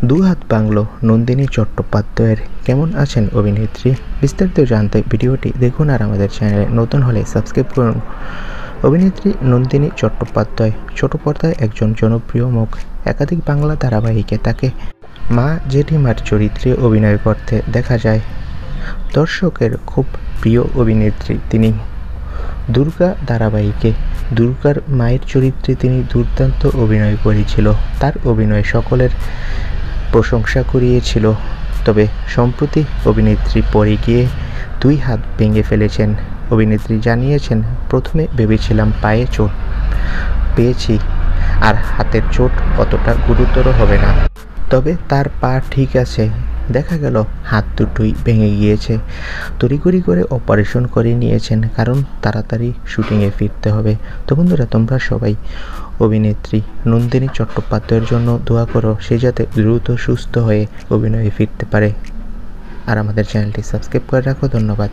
দুহাত বাংলো নন্দিনী চট্টোপাধ্যায়ের কেমন আছেন অভিনেত্রী? বিস্তারিত জানতে ভিডিওটি দেখুন আর আমাদের চ্যানেলে নতুন হলে সাবস্ক্রাইব করুন। অভিনেত্রী নন্দিনী চট্টোপাধ্যায় ছোট পর্দায় একজন জনপ্রিয় মুখ। একাধিক বাংলা ধারাবাহিকে তাকে মা জেঠিমার চরিত্রে অভিনয় করতে দেখা যায়। দর্শকের খুব প্রিয় অভিনেত্রী তিনি। দুর্গা ধারাবাহিকে দুর্গার মায়ের চরিত্রে তিনি দুর্দান্ত অভিনয় করেছিল। তার অভিনয় সকলের প্রশংসা কুড়িয়েছিল। তবে সম্প্রতি অভিনেত্রী পড়ে গিয়ে 2 হাত ভেঙে ফেলেছেন। অভিনেত্রী জানিয়েছেন, প্রথমে ভেবেছিলাম পায়ে চোট পেয়েছি আর হাতের চোট অতটা গুরুতর হবে না। তবে তার পা ঠিক আছে। দেখা গেল হাত দুটোই ভেঙে গিয়েছে। তড়িঘড়ি করে অপারেশন করে নিয়েছেন, কারণ তাড়াতাড়ি শুটিংয়ে ফিরতে হবে। তো বন্ধুরা, তোমরা সবাই অভিনেত্রী নন্দিনী চট্টোপাধ্যায়ের জন্য দোয়া করো, সে যাতে দ্রুত সুস্থ হয়ে অভিনয়ে ফিরতে পারে। আর আমাদের চ্যানেলটি সাবস্ক্রাইব করে রাখো। ধন্যবাদ।